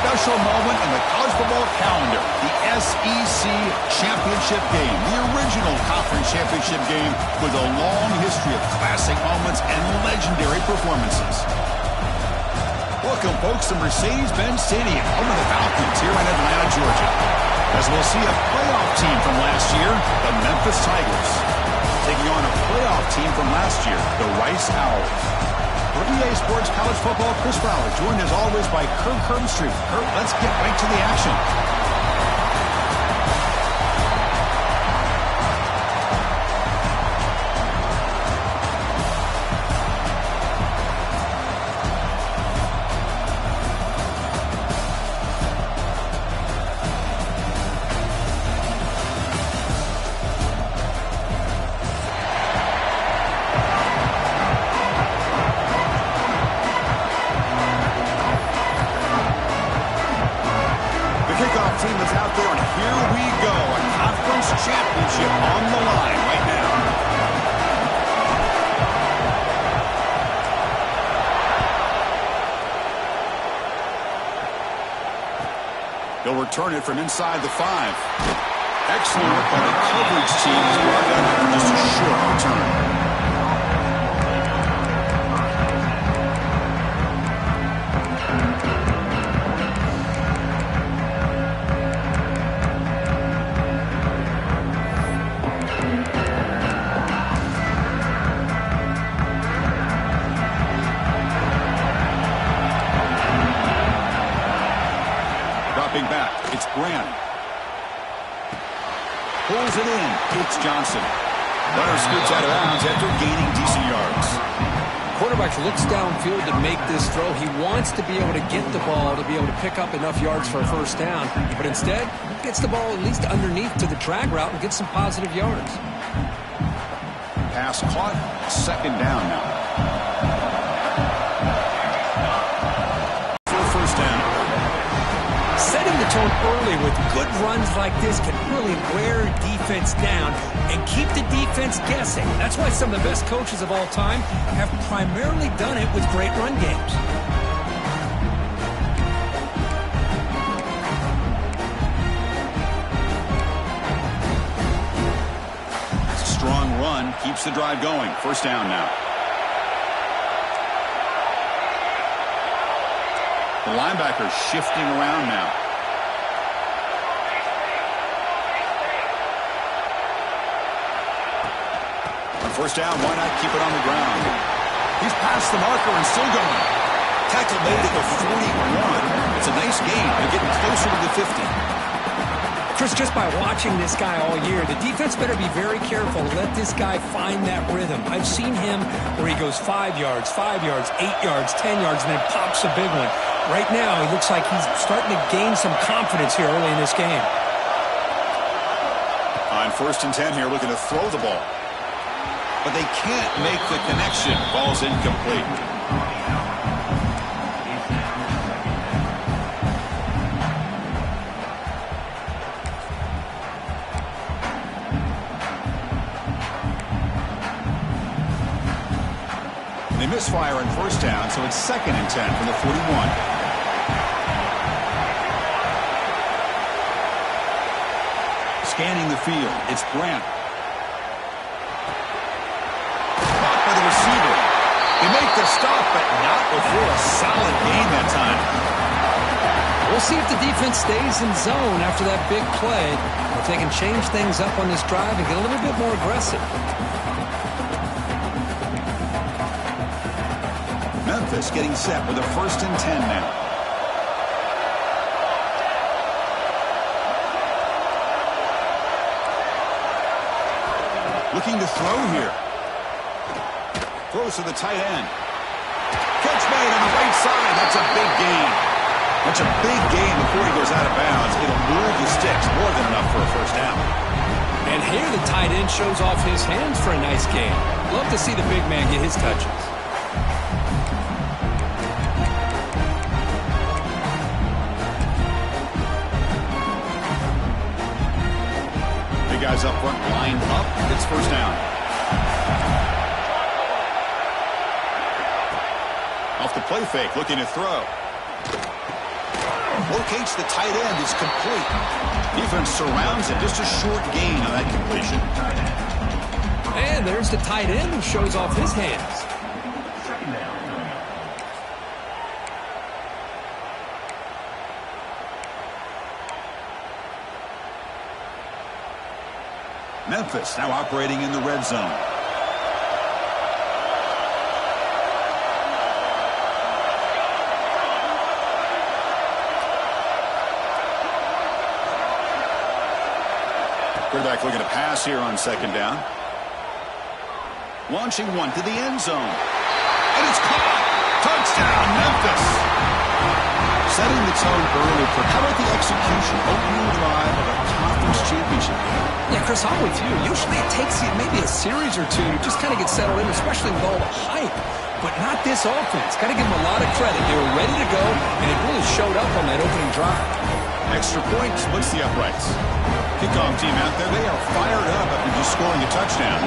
special moment in the college football calendar, the SEC Championship game, the original conference championship game with a long history of classic moments and legendary performances. Welcome, folks, to Mercedes-Benz Stadium, home of the Falcons here in Atlanta, Georgia. As we'll see a playoff team from last year, the Memphis Tigers, taking on a playoff team from last year, the Rice Owls. For EA Sports College Football, Chris Fowler, joined as always by Kirk Herbstreit. Kirk, let's get right to the action. Team is out there, and here we go. A conference championship on the line right now. They'll return it from inside the 5. Excellent work by the coverage team as brought down after just a short return. Back, it's Grant. Pulls it in. It's Johnson. Runner scoots out of bounds after gaining decent yards. Quarterback looks downfield to make this throw. He wants to be able to get the ball to be able to pick up enough yards for a first down, but instead he gets the ball at least underneath to the drag route and gets some positive yards. Pass caught. Second down now. For a first down. Setting the tone early with good runs like this can really wear defense down and keep the defense guessing. That's why some of the best coaches of all time have primarily done it with great run games. It's a strong run, keeps the drive going. First down now. The linebacker shifting around now. On first down, why not keep it on the ground? He's past the marker and still going. Tackle made at the 41. It's a nice gain. They're getting closer to the 50. Chris, just by watching this guy all year, the defense better be very careful to let this guy find that rhythm. I've seen him where he goes 5 yards, 8 yards, 10 yards, and then pops a big one. Right now, he looks like he's starting to gain some confidence here early in this game. On first and 10 here, looking to throw the ball. But they can't make the connection. Ball's incomplete. They misfire on first down, so it's second and 10 from the 41. Scanning the field, it's Grant. Caught by the receiver. They make the stop, but not before a solid gain that time. We'll see if the defense stays in zone after that big play, or if they can change things up on this drive and get a little bit more aggressive. Memphis getting set with a first and 10 now. Looking to throw here. Throws to the tight end. Catch made on the right side. That's a big gain. That's a big gain before he goes out of bounds. It'll move the sticks more than enough for a first down. And here the tight end shows off his hands for a nice gain. Love to see the big man get his touches. Guys up front, lined up. It's first down. Off the play fake, looking to throw. Locates the tight end. It's complete. Defense surrounds it. Just a short gain on that completion. And there's the tight end who shows off his hands. Memphis now operating in the red zone. Quarterback looking to pass here on second down. Launching one to the end zone. And it's caught. Touchdown, Memphis. Setting the tone early for how about the execution? Opening drive of a conference championship game. Yeah, Chris, I'm with you. Usually it takes you maybe a series or two to just kind of get settled in, especially with all the hype. But not this offense. Got to give them a lot of credit. They were ready to go, and it really showed up on that opening drive. Extra point splits the uprights. Kickoff team out there, they are fired up after just scoring a touchdown.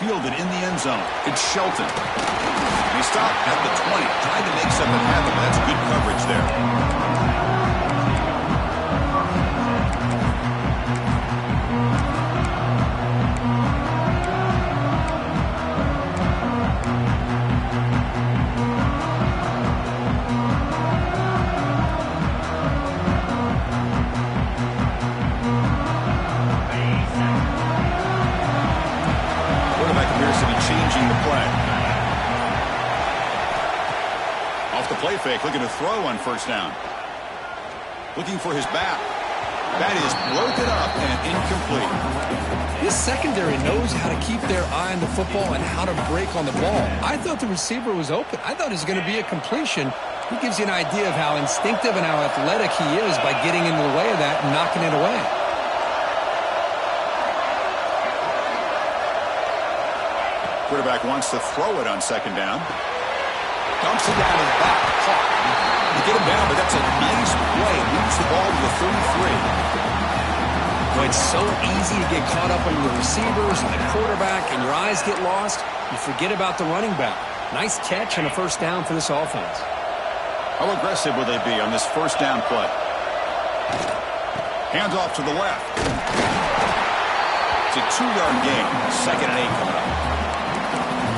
Fielded in the end zone. It's Shelton. He stopped at the 20, trying to make something happen, but that's good coverage there. Changing the play. Off the play fake, looking to throw on first down. Looking for his back. That is broken up and incomplete. This secondary knows how to keep their eye on the football and how to break on the ball. I thought the receiver was open. I thought it was going to be a completion. He gives you an idea of how instinctive and how athletic he is by getting into the way of that and knocking it away. Quarterback wants to throw it on second down. Dumps it down in the back. Caught. You get him down, but that's a nice play. Moves the ball to the 33. Well, it's so easy to get caught up on the receivers and the quarterback, and your eyes get lost. You forget about the running back. Nice catch and a first down for this offense. How aggressive will they be on this first down play? Hands off to the left. It's a 2-yard gain. Second and 8 coming up.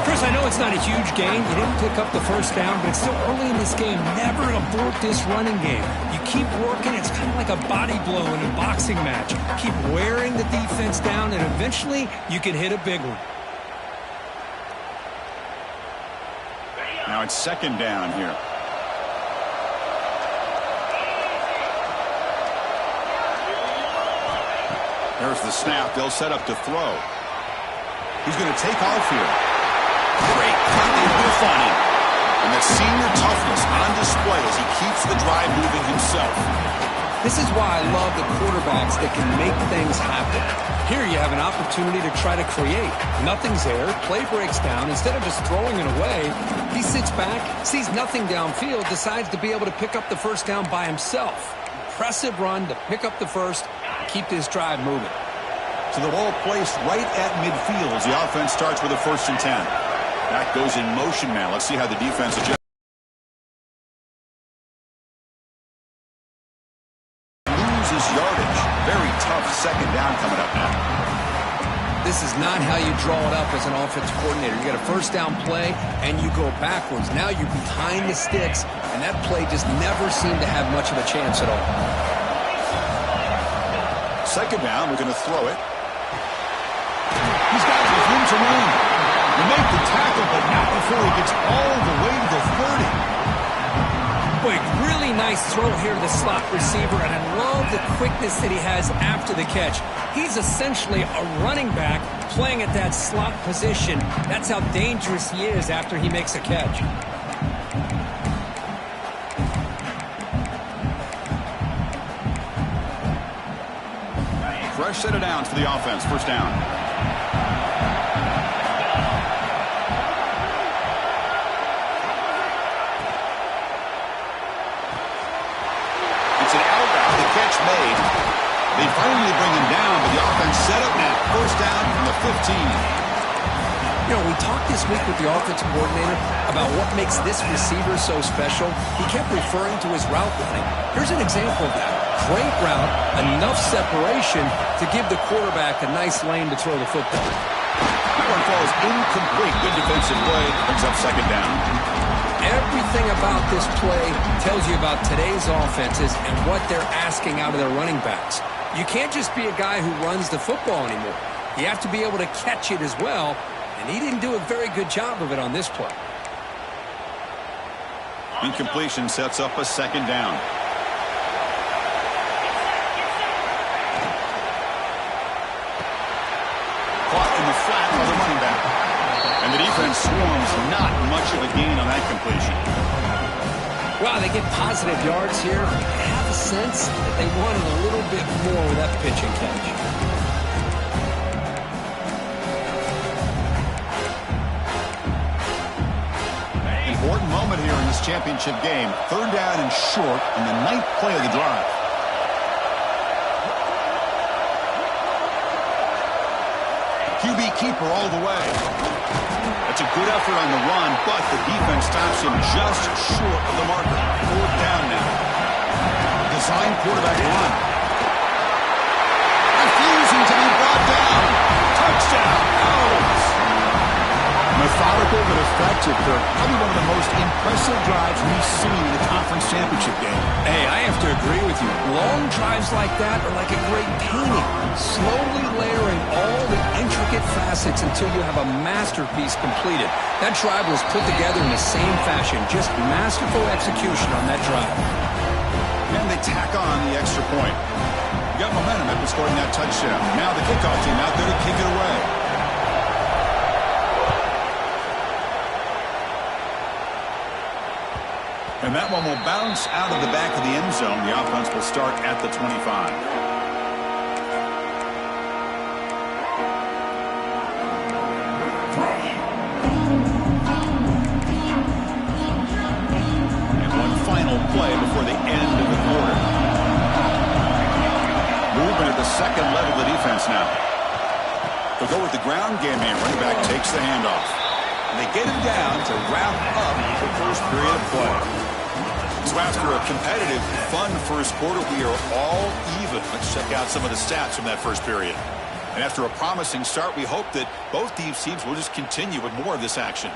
Chris, I know it's not a huge gain. You didn't pick up the first down, but it's still early in this game. Never abort this running game. You keep working. It's kind of like a body blow in a boxing match. Keep wearing the defense down, and eventually you can hit a big one. Now it's second down here. There's the snap. They'll set up to throw. He's going to take off here. Great cut on him. And that senior toughness on display as he keeps the drive moving himself. This is why I love the quarterbacks that can make things happen. Here you have an opportunity to try to create. Nothing's there. Play breaks down. Instead of just throwing it away, he sits back, sees nothing downfield, decides to be able to pick up the first down by himself. Impressive run to pick up the first, keep this drive moving. So the ball placed right at midfield as the offense starts with a 1st and 10. That goes in motion now. Let's see how the defense adjusts. Loses yardage. Very tough second down coming up now. This is not how you draw it up as an offensive coordinator. You got a first down play, and you go backwards. Now you're behind the sticks, and that play just never seemed to have much of a chance at all. Second down, we're going to throw it. He's got his room to run. You make the tackle, but not before he gets all the way to the 30. Boy, really nice throw here to the slot receiver, and I love the quickness that he has after the catch. He's essentially a running back playing at that slot position. That's how dangerous he is after he makes a catch. Fresh set of downs for the offense. First down. Made. They finally bring him down, but the offense set up now. First down from the 15. You know, we talked this week with the offensive coordinator about what makes this receiver so special. He kept referring to his route running. Here's an example of that. Great route, enough separation to give the quarterback a nice lane to throw the football. That one falls incomplete. Good defensive play. Brings up second down. Everything about this play tells you about today's offenses and what they're asking out of their running backs. You can't just be a guy who runs the football anymore. You have to be able to catch it as well, and he didn't do a very good job of it on this play. Incompletion sets up a second down. Caught in the flat by the running back. And the defense swarms. Not much of a gain on that completion. Wow, they get positive yards here. I have a sense that they wanted a little bit more with that pitch and catch. Important moment here in this championship game. Third down and short on the 9th play of the drive. QB keeper all the way. That's a good effort on the run, but the defense stops him just short of the marker. Fourth down now. Design quarterback run. Refusing to be brought down. Touchdown. Out. Methodical but effective, Kirk. Probably one of the most impressive drives we've seen in a conference championship game. Hey, I have to agree with you. Long drives like that are like a great painting. Slowly layering all the intricate facets until you have a masterpiece completed. That drive was put together in the same fashion. Just masterful execution on that drive. And they tack on the extra point. You got momentum after scoring that touchdown. Now the kickoff team out there to kick it away. And that one will bounce out of the back of the end zone. The offense will start at the 25. And one final play before the end of the quarter. Movement at the second level of the defense now. They'll go with the ground game here. Running back takes the handoff. And they get him down to wrap up the first period of play. So after a competitive, fun first quarter, we are all even. Let's check out some of the stats from that first period. And after a promising start, we hope that both these teams will just continue with more of this action.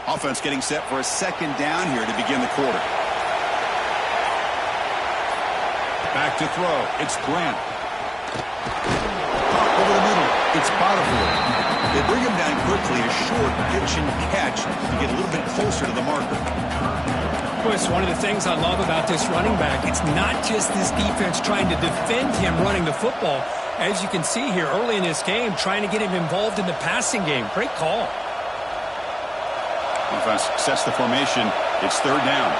Offense getting set for a second down here to begin the quarter. Back to throw. It's Grant. Over the middle. It's Botafour. They bring him down quickly. A short pitch and catch to get a little bit closer to the marker. Chris, one of the things I love about this running back, it's not just this defense trying to defend him running the football. As you can see here early in this game, trying to get him involved in the passing game. Great call. Offense sets the formation. It's third down.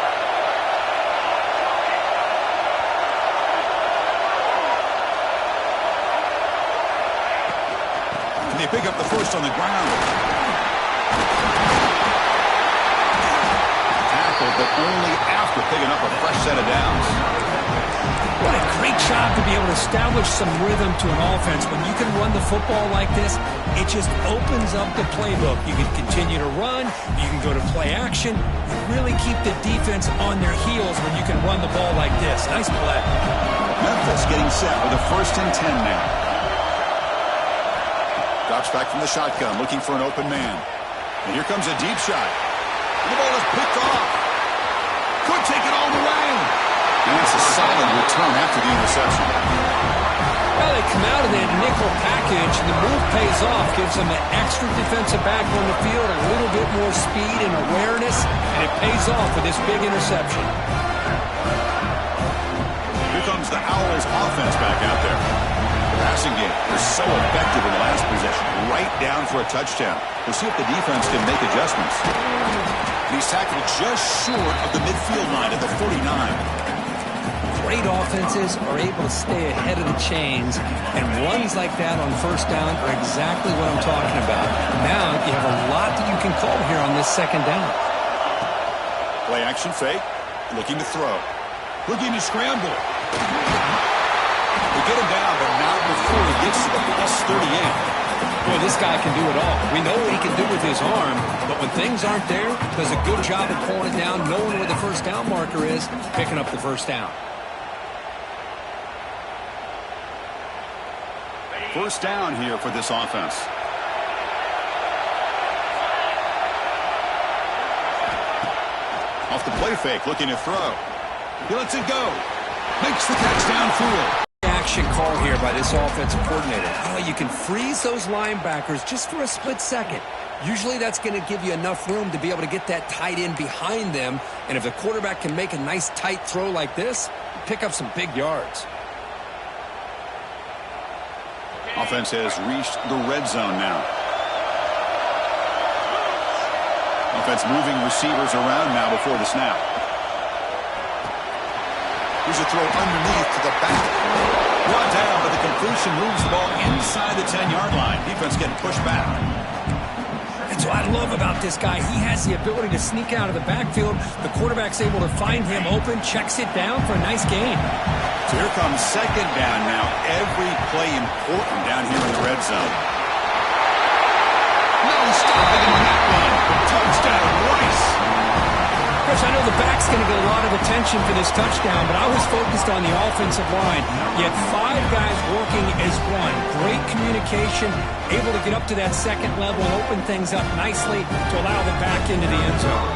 And they pick up the first on the ground. Tackle, but only after picking up a fresh set of downs. What a great job to be able to establish some rhythm to an offense. When you can run the football like this, it just opens up the playbook. You can continue to run. You can go to play action. You really keep the defense on their heels when you can run the ball like this. Nice play. Memphis getting set with a 1st and 10 now. Drops back from the shotgun, looking for an open man. And here comes a deep shot. The ball is picked off. Could take it all the way. And it's a solid return after the interception. Well, they come out of that nickel package, and the move pays off. Gives them an extra defensive back on the field, a little bit more speed and awareness, and it pays off with this big interception. Here comes the Owls offense back out there. The passing game was so effective in the last possession. Right down for a touchdown. We'll see if the defense can make adjustments. And he's tackled just short of the midfield line at the 49. Great offenses are able to stay ahead of the chains, and runs like that on first down are exactly what I'm talking about. Now you have a lot that you can call here on this second down. Play action fake. Looking to throw. Looking to scramble. They get him down, but not before he gets to the +38. Boy, this guy can do it all. We know what he can do with his arm, but when things aren't there, does a good job of pulling it down, knowing where the first down marker is, picking up the first down. First down here for this offense. Off the play fake, looking to throw. He lets it go. Makes the catch downfield. Action call here by this offensive coordinator. Oh, you can freeze those linebackers just for a split second. Usually that's going to give you enough room to be able to get that tight end behind them. And if the quarterback can make a nice tight throw like this, pick up some big yards. Offense has reached the red zone now. Offense moving receivers around now before the snap. Here's a throw underneath to the back. Brought down, but the completion moves the ball inside the 10-yard line. Defense getting pushed back. That's what I love about this guy. He has the ability to sneak out of the backfield. The quarterback's able to find him open, checks it down for a nice gain. So here comes second down now. Every play important down here in the red zone. No stopping him on that one. Touchdown, Rice. Chris, I know the back's going to get a lot of attention for this touchdown, but I was focused on the offensive line. You had 5 guys working as one. Great communication, able to get up to that second level and open things up nicely to allow the back into the end zone.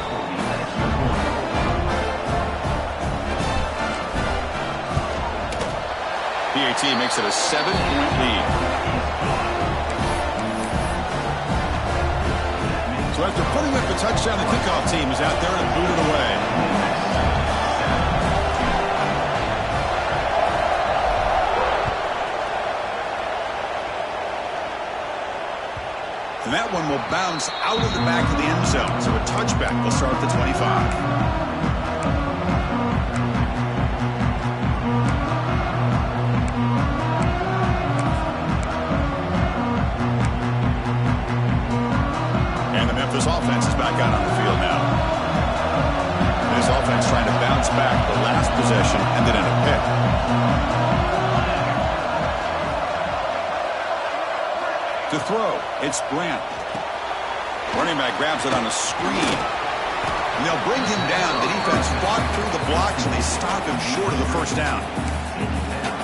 PAT makes it a 7-point lead. So after putting up the touchdown, the kickoff team is out there and booted away. And that one will bounce out of the back of the end zone. So a touchback will start at the 25. This offense is back out on the field now. This offense trying to bounce back. The last possession ended in a pick. To throw, it's Grant. Running back grabs it on a screen. And they'll bring him down. The defense fought through the blocks, and they stop him short of the first down.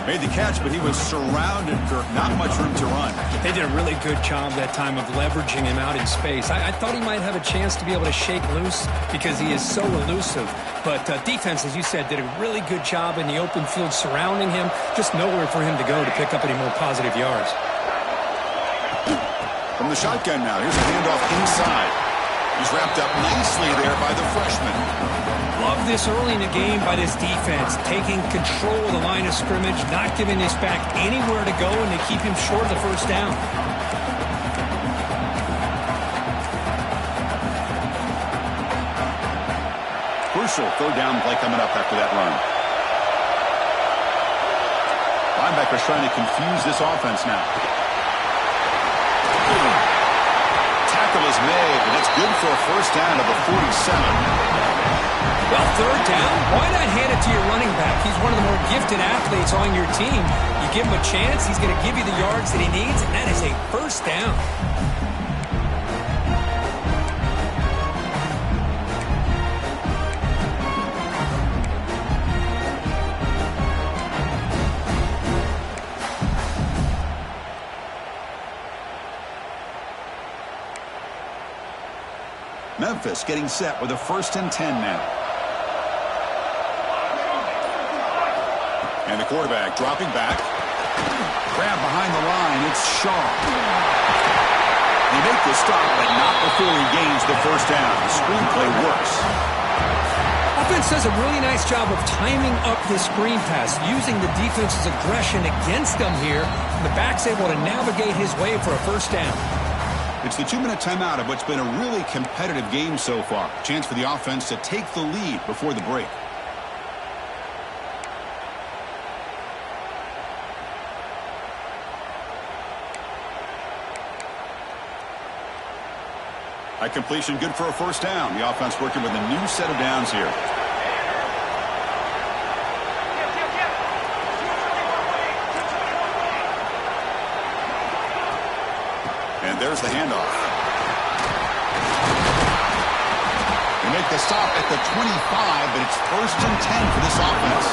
Made the catch, but he was surrounded, Kirk. Not much room to run. They did a really good job that time of leveraging him out in space. I thought he might have a chance to be able to shake loose because he is so elusive. But defense, as you said, did a really good job in the open field surrounding him. Just nowhere for him to go to pick up any more positive yards. From the shotgun now, here's a handoff inside. He's wrapped up nicely there by the freshman. Love this early in the game by this defense, taking control of the line of scrimmage, not giving this back anywhere to go, and they keep him short of the first down. Crucial third down play coming up after that run. Linebackers trying to confuse this offense now. Tackle is made, and it's good for a first down of the 47. Well, third down, why not hand it to your running back? He's one of the more gifted athletes on your team. You give him a chance, he's going to give you the yards that he needs, and that is a first down. Memphis getting set with a 1st and 10 now. And the quarterback dropping back. Grab behind the line. It's Shaw. They make the stop, but not before he gains the first down. The screenplay works. Offense does a really nice job of timing up this screen pass, using the defense's aggression against them here. The back's able to navigate his way for a first down. It's the 2-minute timeout of what's been a really competitive game so far. Chance for the offense to take the lead before the break. That completion good for a first down. The offense working with a new set of downs here. And there's the handoff. They make the stop at the 25, but it's 1st and 10 for this offense.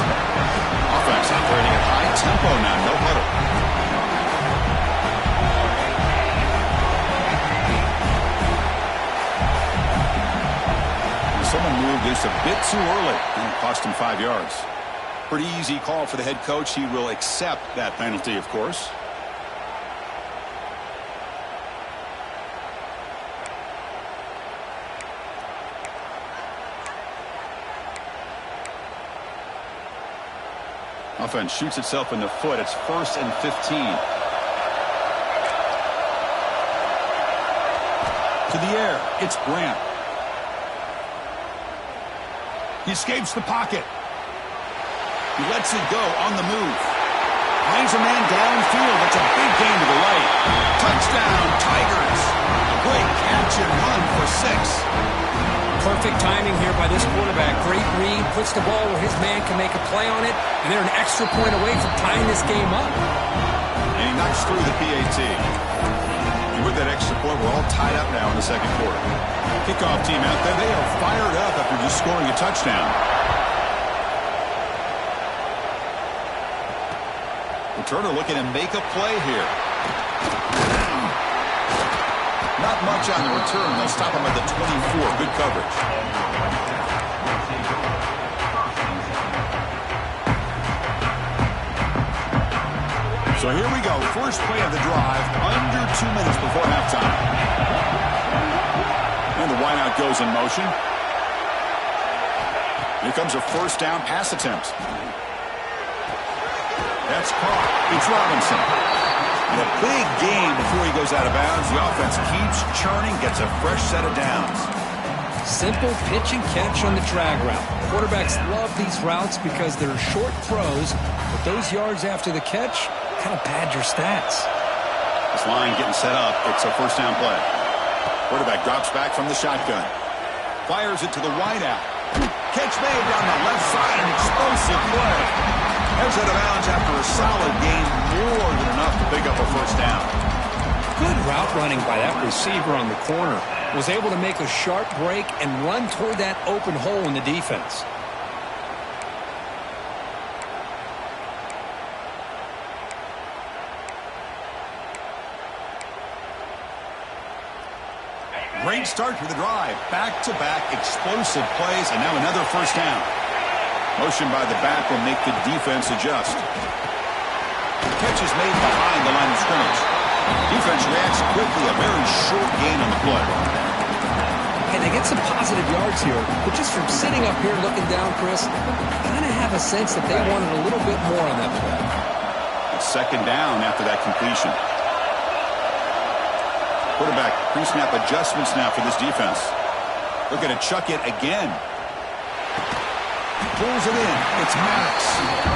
Offense operating at high tempo now, no huddle. Someone moved just a bit too early, and it cost him 5 yards. Pretty easy call for the head coach. He will accept that penalty, of course. Offense shoots itself in the foot. It's 1st and 15. To the air. It's Grant. He escapes the pocket. He lets it go on the move. Finds a man downfield. That's a big gain to the right. Touchdown, Tigers. A great catch and run for 6. Perfect timing here by this quarterback. Great read, puts the ball where his man can make a play on it, and they're an extra point away from tying this game up. And he knocks through the PAT. And with that extra point, we're all tied up now in the second quarter. Kickoff team out there, they are fired up after just scoring a touchdown. Returner looking to make a play here. Not much on the return. They'll stop him at the 24. Good coverage. So here we go. First play of the drive. Under 2 minutes before halftime. And the wideout goes in motion. Here comes a first down pass attempt. That's caught. It's Robinson. And a big gain before he goes out of bounds. The offense keeps churning, gets a fresh set of downs. Simple pitch and catch on the drag route. Quarterbacks love these routes because they're short throws, but those yards after the catch kind of pad your stats. This line getting set up. It's a first down play. Quarterback drops back from the shotgun. Fires it to the wideout. Catch made down the left side. An explosive play. Heads out of bounds after a solid gain, more than enough to pick up a first down. Good route running by that receiver on the corner. Was able to make a sharp break and run toward that open hole in the defense. Great start to the drive. Back-to-back explosive plays, and now another first down. Motion by the back will make the defense adjust. Catch is made behind the line of scrimmage. Defense reacts quickly. A very short gain on the play. Hey, they get some positive yards here, but just from sitting up here looking down, Chris, I kind of have a sense that they wanted a little bit more on that play. It's second down after that completion. Quarterback pre-snap adjustments now for this defense. Looking to chuck it again. Pulls it in. It's Max.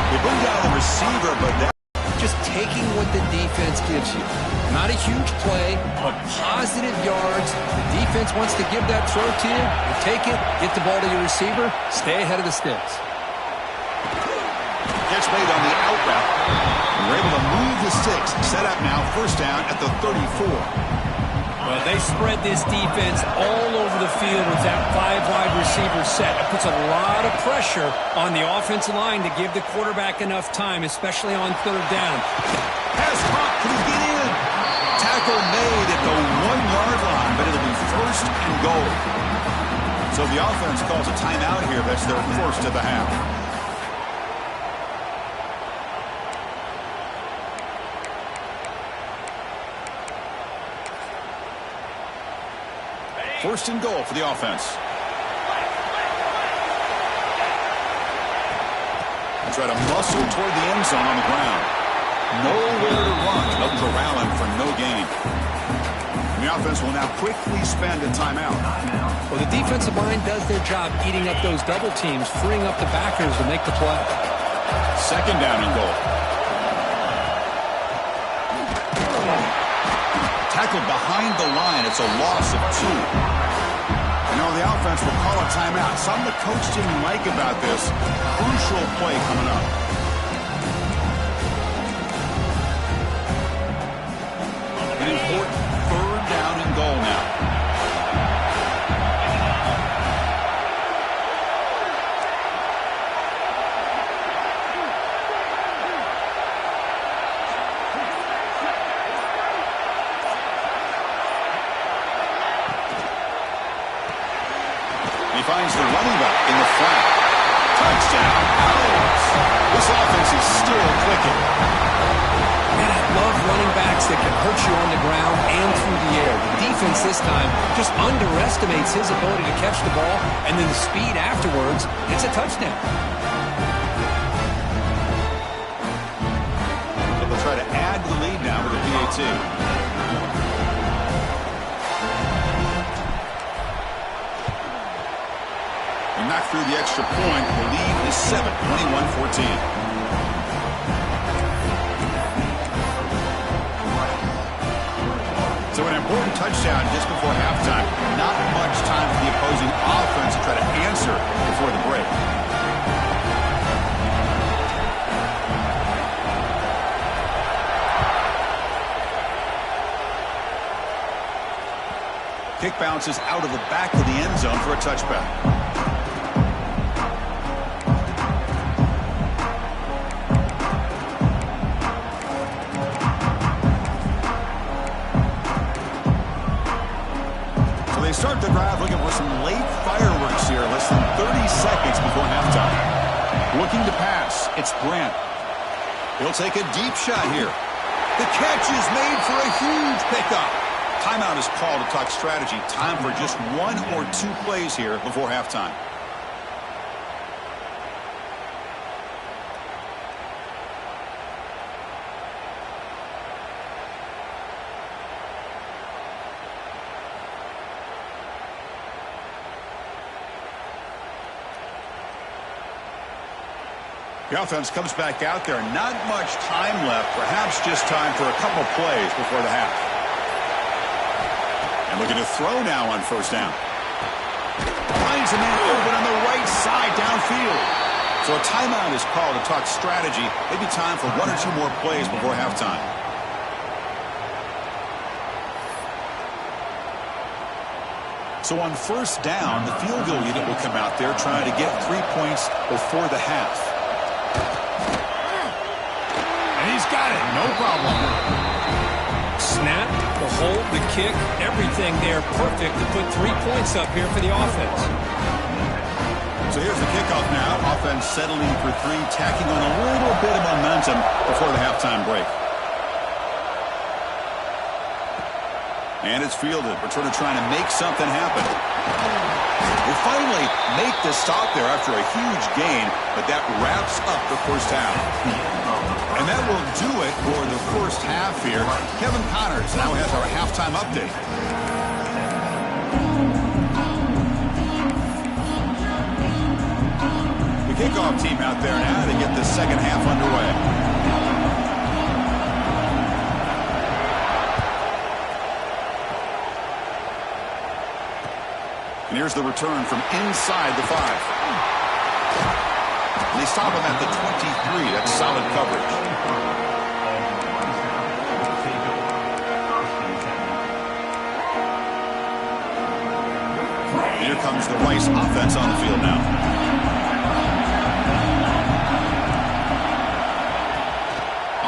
They bring down the receiver, but that just taking what the defense gives you. Not a huge play, but positive yards. The defense wants to give that throw to you. You take it, get the ball to your receiver, stay ahead of the sticks. Catch made on the out route. We're able to move the sticks. Set up now, first down at the 34. Well, they spread this defense all over the field with that 5-wide receiver set. It puts a lot of pressure on the offensive line to give the quarterback enough time, especially on third down. Pass caught. Can he get in? Tackle made at the 1-yard line, but it'll be first and goal. So the offense calls a timeout here. That's their first of the half. First and goal for the offense. They try to muscle toward the end zone on the ground. Nowhere to run. No corralling for no gain. And the offense will now quickly spend a timeout. Well, the defensive line does their job eating up those double teams, freeing up the backers to make the play. Second down and goal. Tackled behind the line. It's a loss of 2. You know, the offense will call a timeout. Something the coach didn't like about this. Crucial play coming up. An important 3rd down and goal now. He finds the running back in the flat. Touchdown, Owls. This offense is still clicking. Man, I love running backs that can hurt you on the ground and through the air. The defense this time just underestimates his ability to catch the ball, and then the speed afterwards, it's a touchdown. But they'll try to add to the lead now with a PAT. Knocked through the extra point. The lead is 7, 21-14. So an important touchdown just before halftime. Not much time for the opposing offense to try to answer before the break. Kick bounces out of the back of the end zone for a touchback. Start the drive looking for some late fireworks here. Less than 30 seconds before halftime. Looking to pass. It's Grant. He'll take a deep shot here. The catch is made for a huge pickup. Timeout is called to talk strategy. Time for just 1 or 2 plays here before halftime. The offense comes back out there. Not much time left. Perhaps just time for a couple plays before the half. And looking to throw now on 1st down. Finds a man open on the right side downfield. So a timeout is called to talk strategy. Maybe time for 1 or 2 more plays before halftime. So on 1st down, the field goal unit will come out there trying to get 3 points before the half. He's got it. No problem. Snap, the hold, the kick, everything there perfect to put 3 points up here for the offense. So here's the kickoff now. Offense settling for 3, tacking on a little bit of momentum before the halftime break. And it's fielded. Returner trying to make something happen. They finally make the stop there after a huge gain, but that wraps up the 1st half. And that will do it for the 1st half here. Kevin Connors now has our halftime update. The kickoff team out there now to get the 2nd half underway. And here's the return from inside the 5. And they stop him at the 23. That's solid coverage. Here comes the Rice offense on the field now.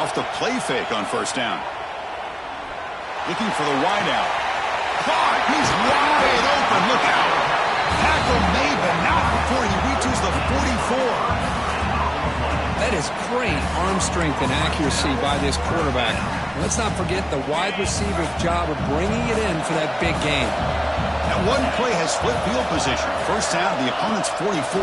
Off the play fake on 1st down. Looking for the wideout. Caught! He's wide open. Look out. Tackle made, but not before he reaches the 44. That is great arm strength and accuracy by this quarterback. Let's not forget the wide receiver's job of bringing it in for that big gain. That one play has split field position. 1st down, the opponent's 44.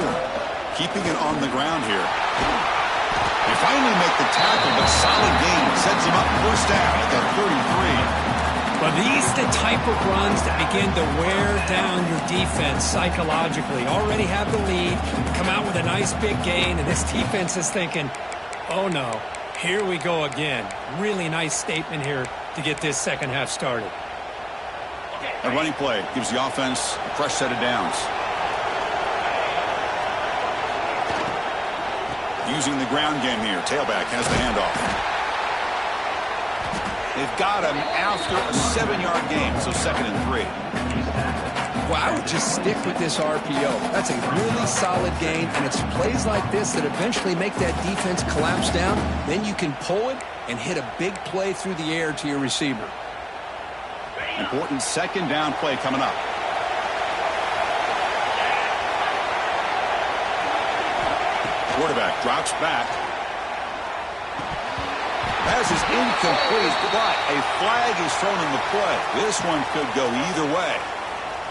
Keeping it on the ground here. They finally make the tackle, but solid gain sets him up 1st down at the 33. But these are the type of runs that begin to wear down your defense psychologically. Already have the lead, come out with a nice big gain, and this defense is thinking, oh no, here we go again. Really nice statement here to get this 2nd half started. A running play gives the offense a fresh set of downs. Using the ground game here. Tailback has the handoff. They've got him after a 7-yard gain, so 2nd and 3. Well, I would just stick with this RPO. That's a really solid gain, and it's plays like this that eventually make that defense collapse down. Then you can pull it and hit a big play through the air to your receiver. Important 2nd down play coming up. Quarterback drops back. Pass is incomplete, but a flag is thrown in the play. This one could go either way.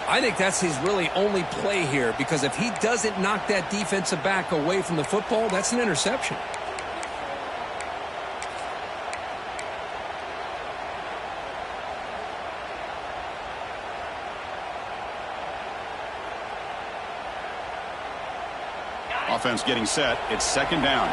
I think that's his really only play here, because if he doesn't knock that defensive back away from the football, that's an interception. Offense getting set. It's 2nd down.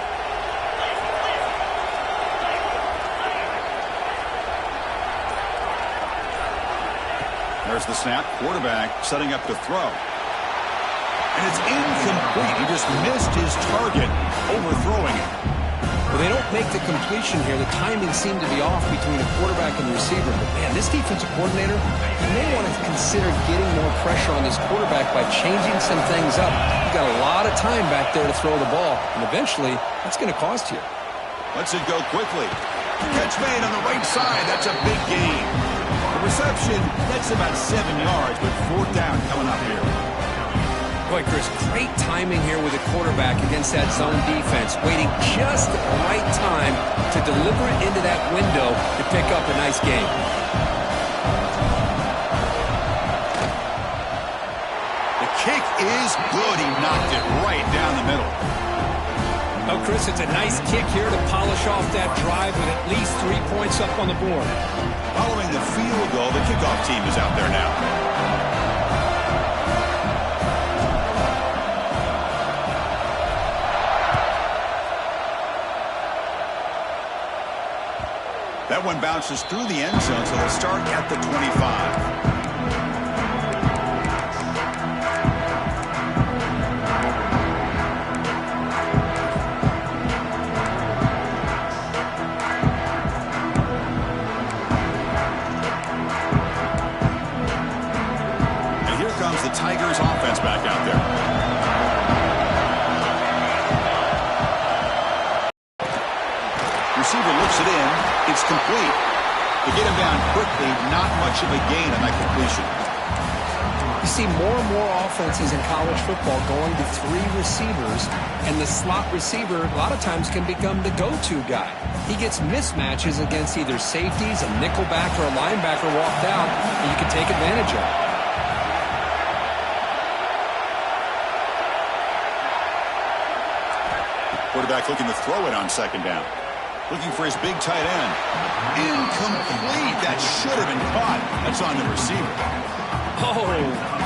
There's the snap. Quarterback setting up to throw. And it's incomplete. He just missed his target, overthrowing it. Well, they don't make the completion here. The timing seemed to be off between the quarterback and the receiver. But, man, this defensive coordinator, he may want to consider getting more pressure on this quarterback by changing some things up. You got a lot of time back there to throw the ball, and eventually that's going to cost you. Lets it go quickly. Catch made on the right side. That's a big gain. The reception, that's about 7 yards, but 4th down coming up here. Boy, Chris, great timing here with the quarterback against that zone defense, waiting just at the right time to deliver it into that window to pick up a nice game. The kick is good. He knocked it right down the middle. Oh, Chris, it's a nice kick here to polish off that drive with at least 3 points up on the board. Following the field goal, the kickoff team is out there now. That one bounces through the end zone, so they'll start at the 25. And here comes the Tigers offense back out there. Receiver looks it in. It's complete. To get him down quickly, not much of a gain on that completion. You see more and more offenses in college football going to 3 receivers, and the slot receiver a lot of times can become the go-to guy. He gets mismatches against either safeties, a nickelback, or a linebacker walked out, and you can take advantage of it. Quarterback looking to throw it on 2nd down. Looking for his big tight end. Incomplete. That should have been caught. That's on the receiver. Oh,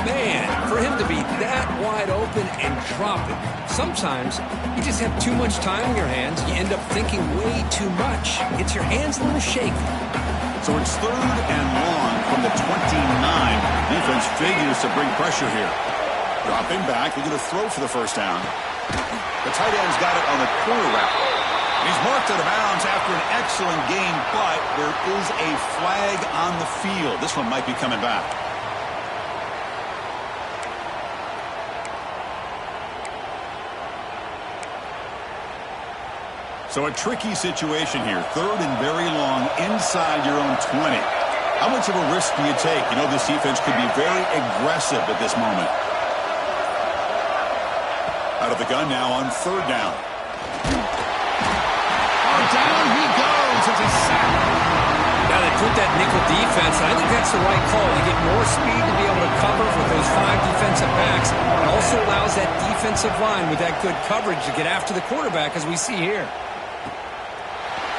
man. For him to be that wide open and drop it. Sometimes you just have too much time in your hands. You end up thinking way too much. Gets your hands a little shaky. So it's 3rd and long from the 29. Defense figures to bring pressure here. Dropping back. Looking to throw for the 1st down. The tight end's got it on the corner route. He's marked out of bounds after an excellent game, but there is a flag on the field. This one might be coming back. So a tricky situation here. 3rd and very long inside your own 20. How much of a risk do you take? You know, this defense could be very aggressive at this moment. Out of the gun now on 3rd down. Down he goes. It's a sack. Now they put that nickel defense, and I think that's the right call. You get more speed to be able to cover with those 5 defensive backs. It also allows that defensive line with that good coverage to get after the quarterback, as we see here.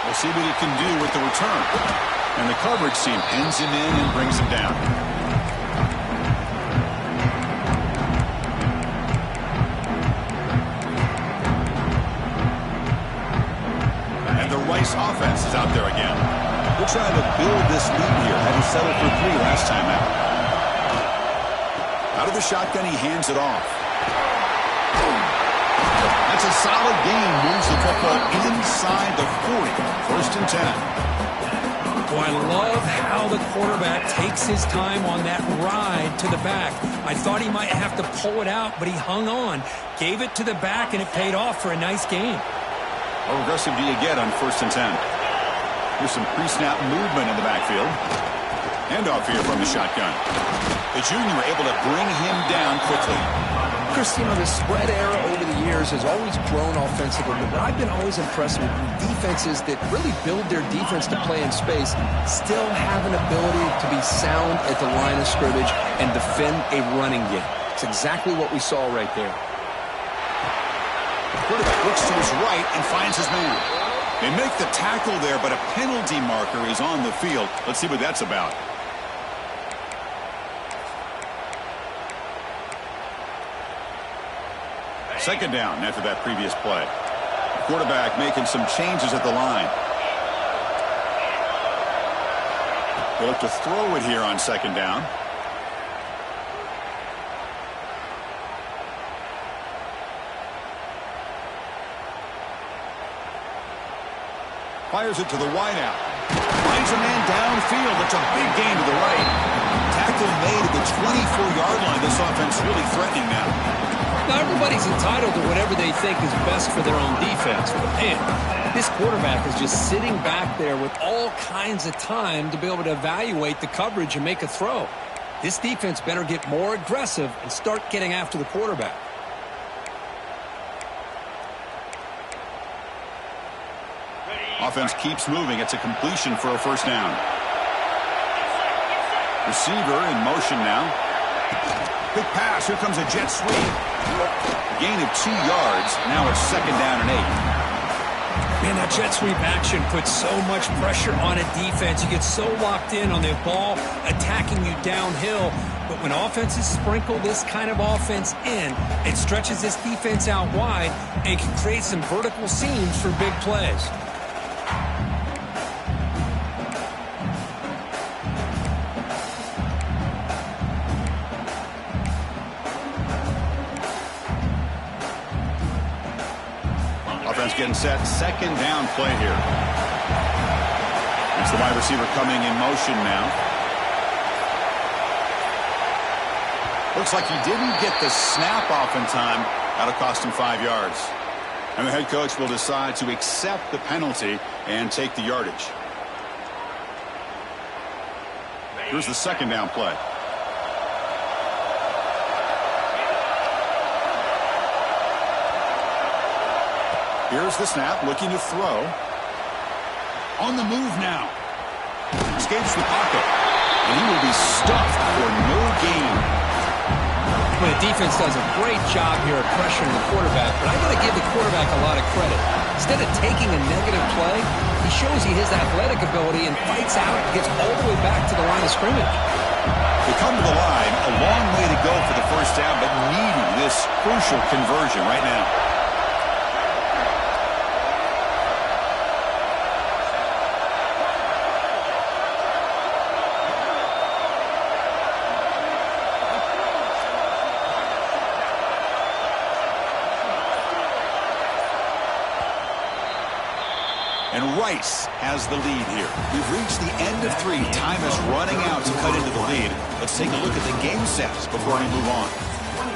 We'll see what he can do with the return. And the coverage team pins him in and brings him down. Rice offense is out there again. We're trying to build this lead here. Had to settle for 3 last time out. Out of the shotgun, he hands it off. That's a solid gain. Moves the football inside the 40. 1st and 10. Well, I love how the quarterback takes his time on that ride to the back. I thought he might have to pull it out, but he hung on, gave it to the back, and it paid off for a nice gain. How aggressive do you get on 1st and 10? Here's some pre-snap movement in the backfield. Handoff here from the shotgun. The junior able to bring him down quickly. Chris, the spread era over the years has always grown offensively, but I've been always impressed with defenses that really build their defense to play in space, still have an ability to be sound at the line of scrimmage and defend a running game. It's exactly what we saw right there. Quarterback looks to his right and finds his man. They make the tackle there, but a penalty marker is on the field. Let's see what that's about. Second down after that previous play. Quarterback making some changes at the line. They'll look to throw it here on 2nd down. Fires it to the wideout. Finds a man downfield. It's a big gain to the right. Tackle made at the 24-yard line. This offense really threatening now. Now, everybody's entitled to whatever they think is best for their own defense. But, man, this quarterback is just sitting back there with all kinds of time to be able to evaluate the coverage and make a throw. This defense better get more aggressive and start getting after the quarterback. Offense keeps moving. It's a completion for a 1st down. Receiver in motion now. Big pass. Here comes a jet sweep. A gain of 2 yards. Now it's 2nd down and 8. Man, that jet sweep action puts so much pressure on a defense. You get so locked in on the ball attacking you downhill. But when offenses sprinkle this kind of offense in, it stretches this defense out wide and can create some vertical seams for big plays. Getting set. 2nd down play here. It's the wide receiver coming in motion now. Looks like he didn't get the snap off in time. That'll cost him 5 yards. And the head coach will decide to accept the penalty and take the yardage. Here's the 2nd down play. Here's the snap, looking to throw. On the move now. Escapes the pocket. And he will be stuffed for no gain. Well, the defense does a great job here of pressuring the quarterback, but I got to give the quarterback a lot of credit. Instead of taking a negative play, he shows he has athletic ability and fights out and gets all the way back to the line of scrimmage. They come to the line, a long way to go for the 1st down, but needing this crucial conversion right now. And Rice has the lead here. We've reached the end of 3. Time is running out to cut into the lead. Let's take a look at the game sets before we move on.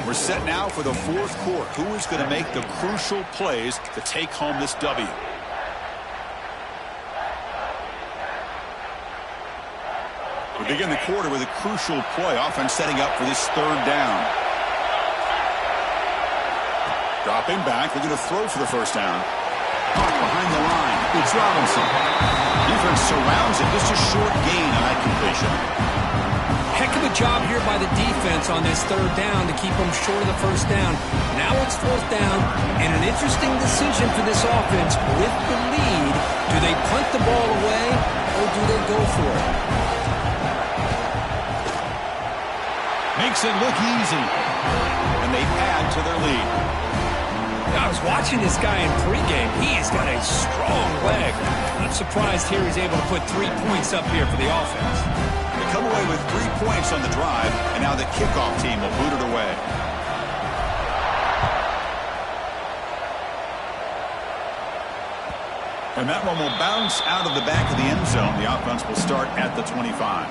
We're set now for the 4th quarter. Who is going to make the crucial plays to take home this W? We begin the quarter with a crucial play. Offense setting up for this 3rd down. Dropping back. They're going to throw for the 1st down. Caught behind the line. It's Robinson. Defense surrounds it. Just a short gain on that completion. Heck of a job here by the defense on this 3rd down to keep them short of the 1st down. Now it's 4th down, and an interesting decision for this offense. With the lead, do they punt the ball away, or do they go for it? Makes it look easy. And they add to their lead. I was watching this guy in pregame. He has got a strong leg. I'm surprised here he's able to put 3 points up here for the offense. They come come away with 3 points on the drive, and now the kickoff team will boot it away. And that one will bounce out of the back of the end zone. The offense will start at the 25.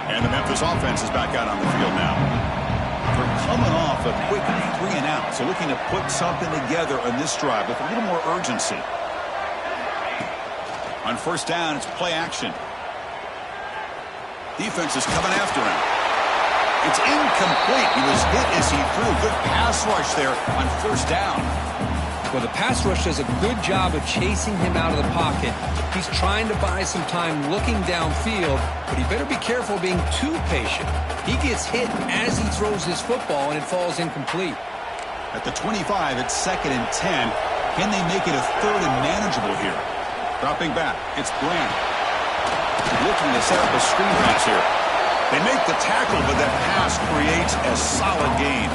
And the Memphis offense is back out on the field now. They're coming off a quick 3 and out, so looking to put something together on this drive with a little more urgency. On first down, it's play action. Defense is coming after him. It's incomplete. He was hit as he threw. Good pass rush there on first down. Well, the pass rush does a good job of chasing him out of the pocket. He's trying to buy some time looking downfield, but he better be careful being too patient. He gets hit as he throws his football, and it falls incomplete. At the 25, it's 2nd and 10. Can they make it a 3rd and manageable here? Dropping back, it's Grant. Looking to set up a screen pass here. They make the tackle, but that pass creates a solid gain.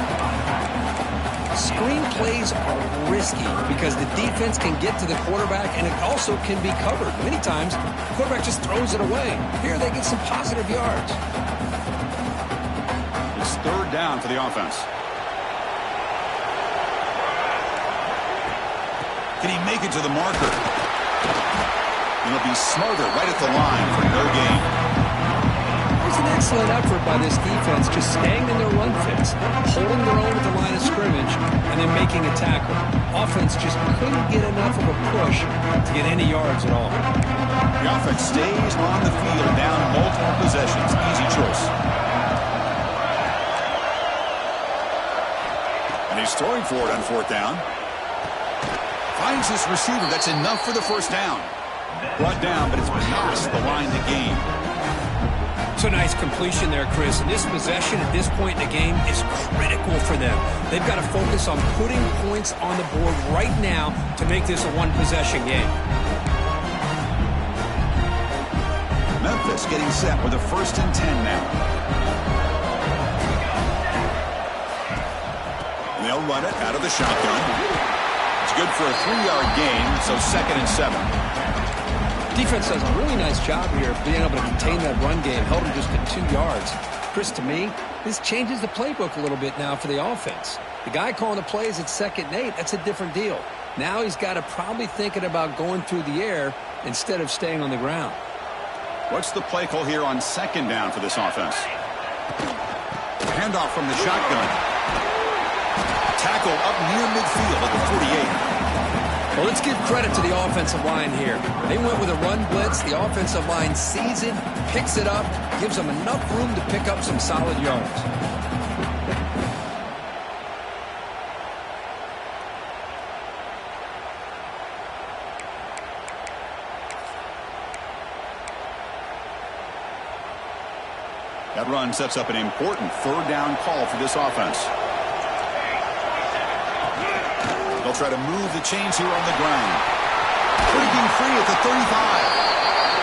Screen plays are risky because the defense can get to the quarterback, and it also can be covered. Many times, the quarterback just throws it away. Here they get some positive yards. It's 3rd down for the offense. Can he make it to the marker? It'll be Smarter right at the line for no gain. There's an excellent effort by this defense, just staying in their run fits, holding their own at the line of scrimmage, and then making a tackle. Offense just couldn't get enough of a push to get any yards at all. The offense stays on the field, down multiple possessions. Easy choice. And he's throwing for it on 4th down. Finds his receiver. That's enough for the first down. Brought down, but it's past the line to gain. So nice completion there, Chris. And this possession at this point in the game is critical for them. They've got to focus on putting points on the board right now to make this a one-possession game. Memphis getting set with a 1st and 10 now. And they'll run it out of the shotgun. It's good for a 3-yard gain, so 2nd and 7. Defense does a really nice job here of being able to contain that run game, held him just at 2 yards. Chris, to me, this changes the playbook a little bit now for the offense. The guy calling the plays at 2nd and 8, that's a different deal. Now he's got to probably thinking about going through the air instead of staying on the ground. What's the play call here on 2nd down for this offense? Handoff from the shotgun. Tackle up near midfield at the 48. Well, let's give credit to the offensive line here. They went with a run blitz. The offensive line sees it, picks it up, gives them enough room to pick up some solid yards. That run sets up an important 3rd down call for this offense. They'll try to move the chains here on the ground. Breaking free at the 35.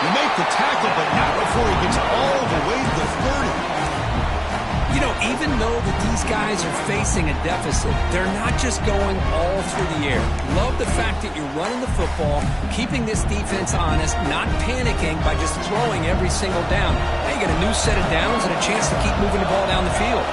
They make the tackle, but not before he gets all the way to the 30. You know, even though that these guys are facing a deficit, they're not just going all through the air. Love the fact that you're running the football, keeping this defense honest, not panicking by just throwing every single down. Now you get a new set of downs and a chance to keep moving the ball down the field.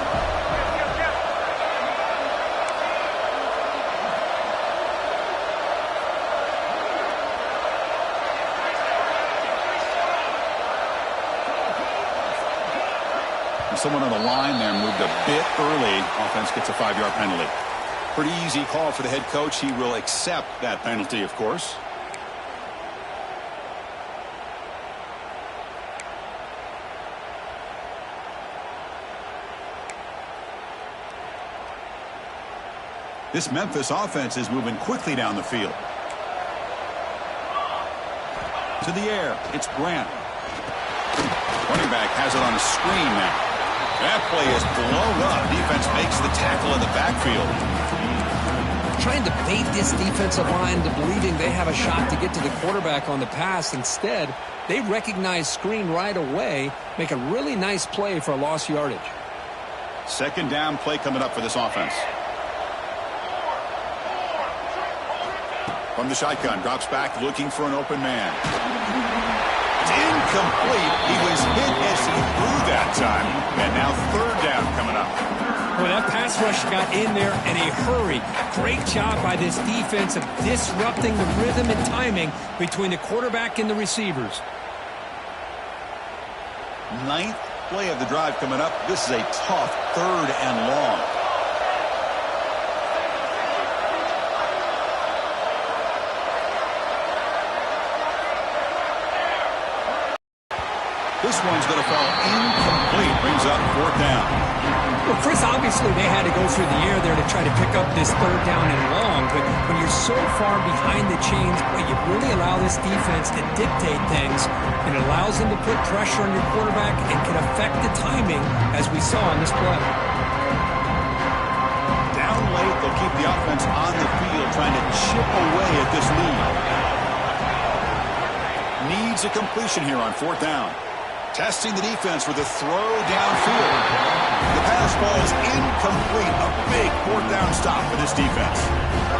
Someone on the line there moved a bit early. Offense gets a 5-yard penalty. Pretty easy call for the head coach. He will accept that penalty, of course. This Memphis offense is moving quickly down the field. To the air, it's Grant. Running back has it on a screen now. That play is blown up. Defense makes the tackle in the backfield. Trying to bait this defensive line to believing they have a shot to get to the quarterback on the pass. Instead, they recognize screen right away, make a really nice play for a lost yardage. Second down play coming up for this offense. From the shotgun, drops back looking for an open man. It's incomplete. He was hit as he threw that time. And now third down coming up. Well, that pass rush got in there in a hurry. Great job by this defense of disrupting the rhythm and timing between the quarterback and the receivers. Ninth play of the drive coming up. This is a tough third and long. This one's going to fall incomplete. Brings up fourth down. Well, Chris, obviously they had to go through the air there to try to pick up this third down and long, but when you're so far behind the chains, boy, you really allow this defense to dictate things. It allows them to put pressure on your quarterback and can affect the timing, as we saw in this play. Down late, they'll keep the offense on the field, trying to chip away at this lead. Needs a completion here on fourth down. Testing the defense with a throw downfield. The pass falls incomplete. A big fourth down stop for this defense.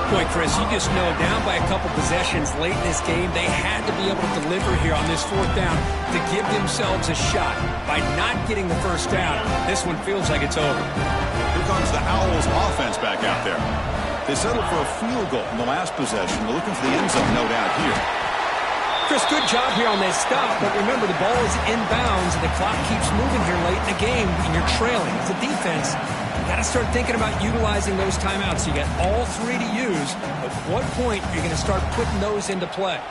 Boy, Chris, you just know down by a couple possessions late in this game, they had to be able to deliver here on this fourth down to give themselves a shot. By not getting the first down, this one feels like it's over. Here comes the Owls offense back out there. They settled for a field goal in the last possession. They're looking for the end zone, no doubt, here. Chris, good job here on that stop, but remember the ball is inbounds and the clock keeps moving here late in the game and you're trailing. As a defense, you got to start thinking about utilizing those timeouts. You got all three to use. At what point are you going to start putting those into play?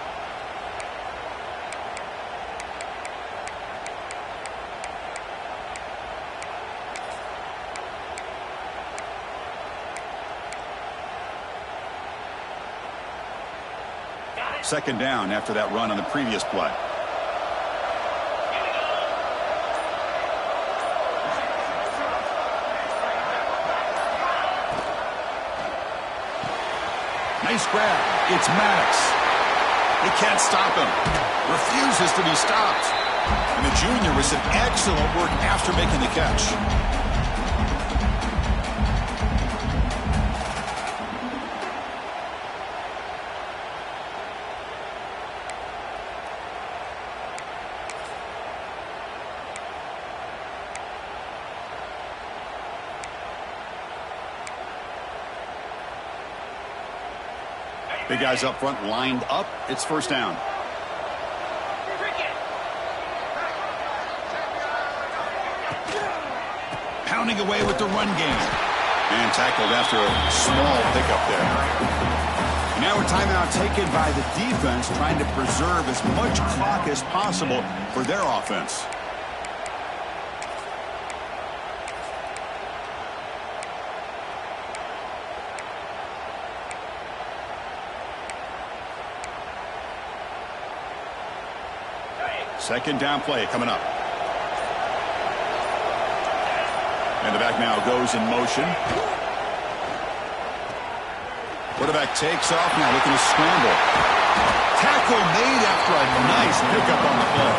Second down after that run on the previous play. Nice grab. It's Maddox. They can't stop him. Refuses to be stopped. And the junior with some excellent work after making the catch. Big guys up front lined up. It's first down. Pounding away with the run game. And tackled after a small pickup there. And now a timeout taken by the defense, trying to preserve as much clock as possible for their offense. Second down play coming up. And the back now goes in motion. Quarterback takes off now looking to scramble. Tackle made after a nice pickup on the play.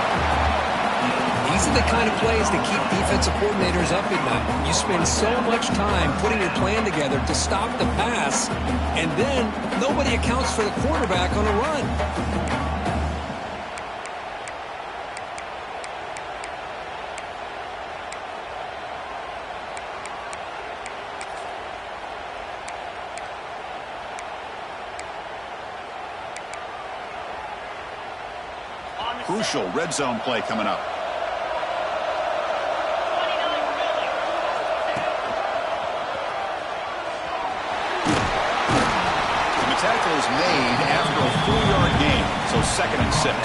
These are the kind of plays that keep defensive coordinators up at night. You spend so much time putting your plan together to stop the pass, and then nobody accounts for the quarterback on a run. Crucial red zone play coming up. And the tackle is made after a 4-yard gain, so second and 6.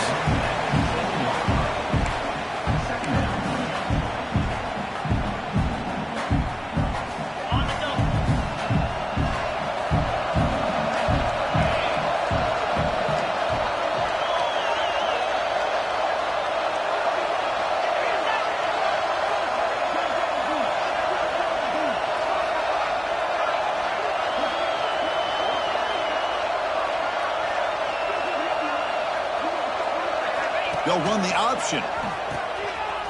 They'll run the option.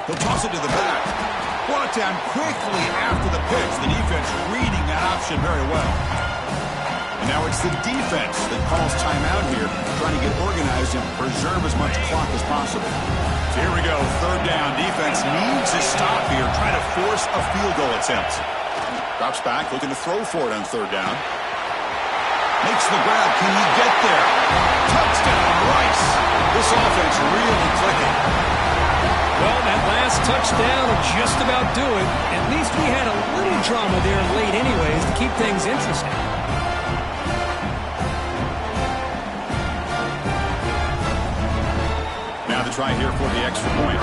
He'll toss it to the back. Brought down quickly after the pitch. The defense reading that option very well. And now it's the defense that calls timeout here, trying to get organized and preserve as much clock as possible. So here we go, third down. Defense needs to stop here, trying to force a field goal attempt. Drops back, looking to throw for it on third down. Makes the grab. Can he get there? Touchdown, Rice. This offense really clicking. Well, that last touchdown will just about do it. At least we had a little drama there late anyways to keep things interesting. Now the try here for the extra point.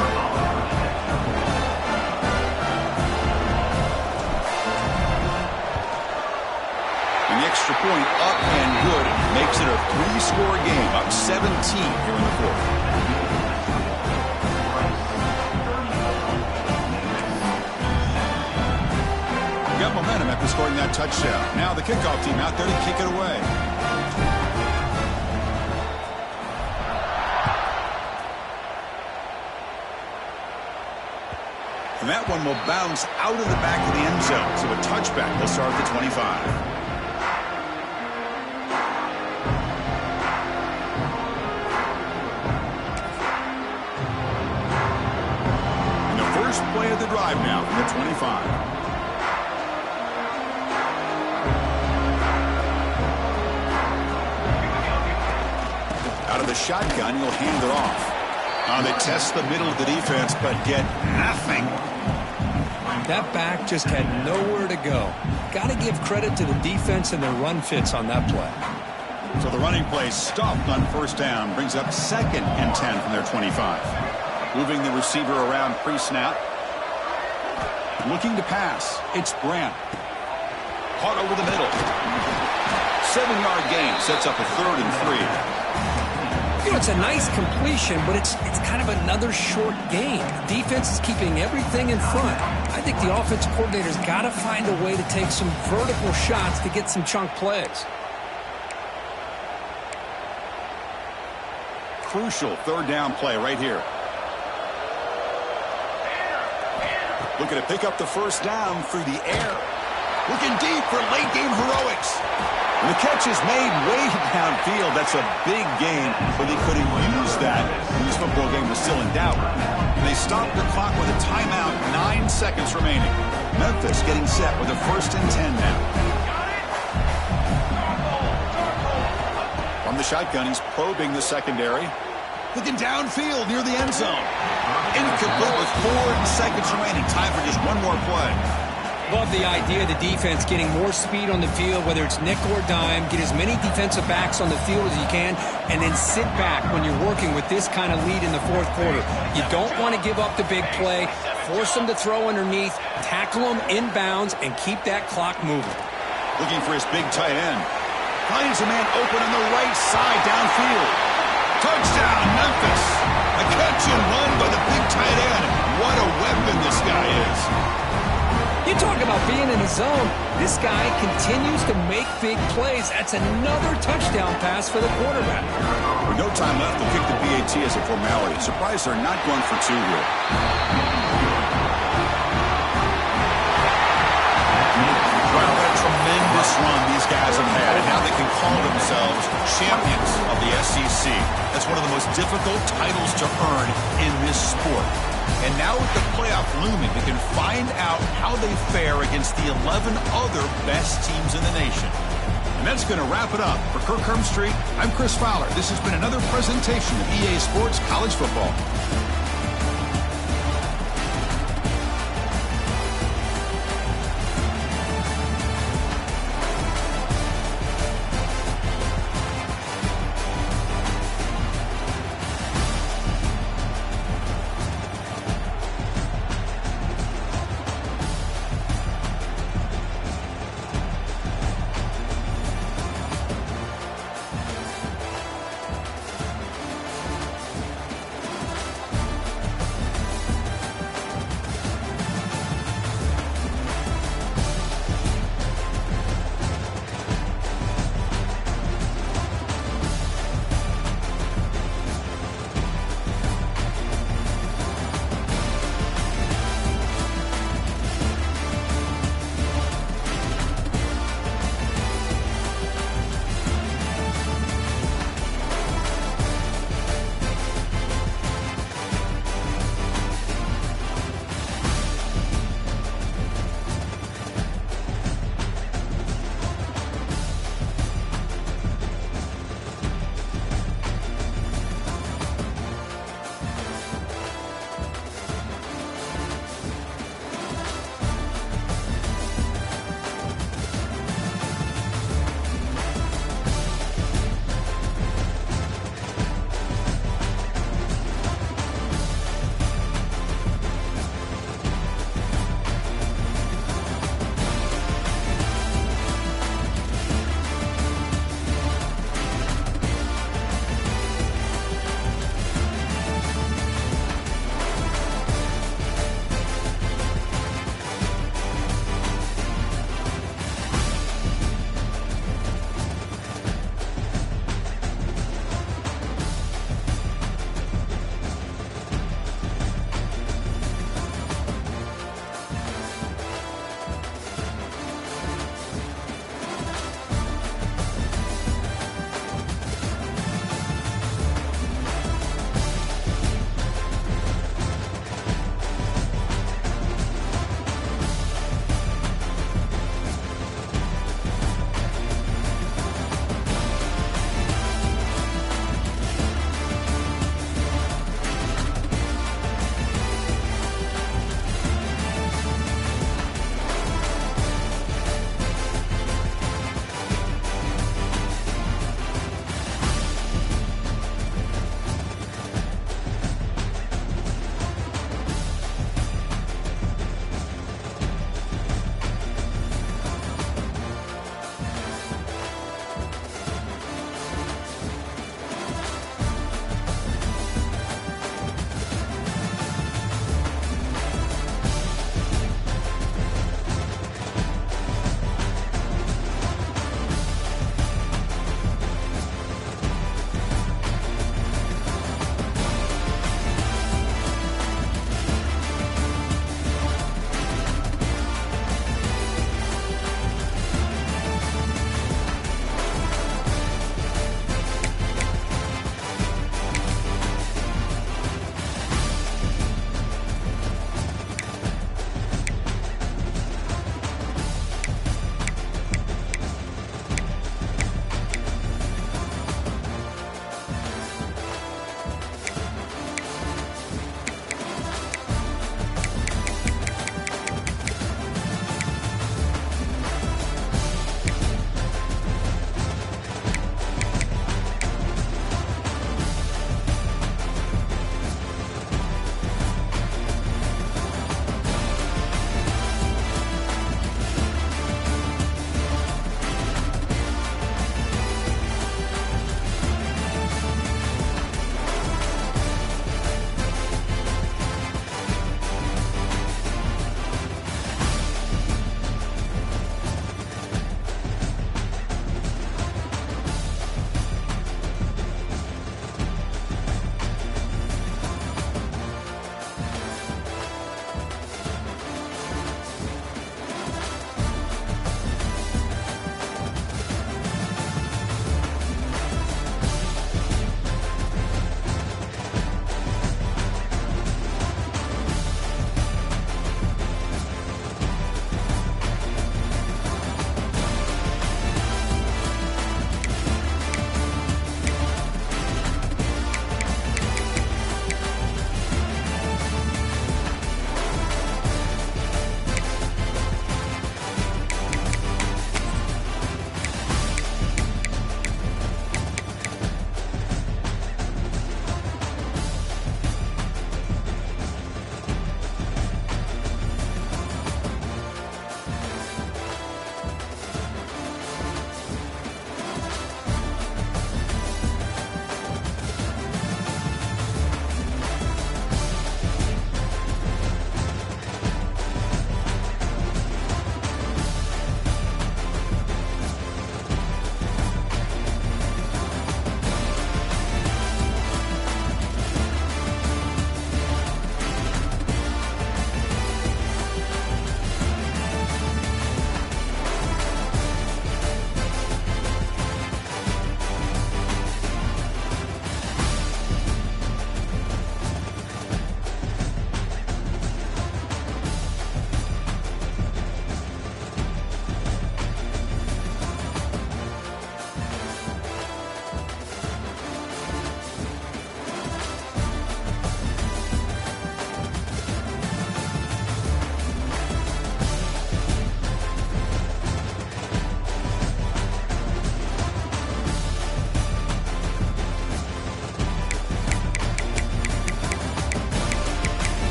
And the extra point up and good. Makes it a 3-score game. Up 17 here in the fourth. Got momentum after scoring that touchdown. Now the kickoff team out there to kick it away. And that one will bounce out of the back of the end zone. So a touchback will start at the 25. And the first play of the drive now from the 25. Out of the shotgun, he'll hand it off. They test the middle of the defense, but get nothing. That back just had nowhere to go. Got to give credit to the defense and their run fits on that play. So the running play stopped on first down. Brings up 2nd and 10 from their 25. Moving the receiver around pre-snap. Looking to pass. It's Grant. Caught over the middle. 7-yard gain sets up a 3rd and 3. You know, it's a nice completion, but it's kind of another short game. The defense is keeping everything in front. I think the offensive coordinator's got to find a way to take some vertical shots to get some chunk plays. Crucial 3rd down play right here. Looking to pick up the first down through the air. Looking deep for late game heroics. And the catch is made way downfield. That's a big gain, but they couldn't use that when this football game was still in doubt. And they stopped the clock with a timeout, 9 seconds remaining. Memphis getting set with a 1st and 10 now. From the shotgun, he's probing the secondary. Looking downfield near the end zone. Incomplete with 4 seconds remaining. Time for just one more play. Love the idea of the defense getting more speed on the field, whether it's nickel or dime. Get as many defensive backs on the field as you can, and then sit back when you're working with this kind of lead in the 4th quarter. You don't want to give up the big play. Force them to throw underneath, tackle them inbounds, and keep that clock moving. Looking for his big tight end. Finds a man open on the right side downfield. Touchdown, Memphis. A catch and run by the big tight end. What a weapon this guy is. You talk about being in the zone. This guy continues to make big plays. That's another touchdown pass for the quarterback. With no time left, they'll kick the PAT as a formality. Surprised they're not going for 2 here. Well, what a tremendous run these guys have had, and now they can call themselves champions of the SEC. That's one of the most difficult titles to earn in this sport. And now with the playoff looming, we can find out how they fare against the 11 other best teams in the nation. And that's going to wrap it up. For Kirk Hermstreet, I'm Chris Fowler. This has been another presentation of EA Sports College Football.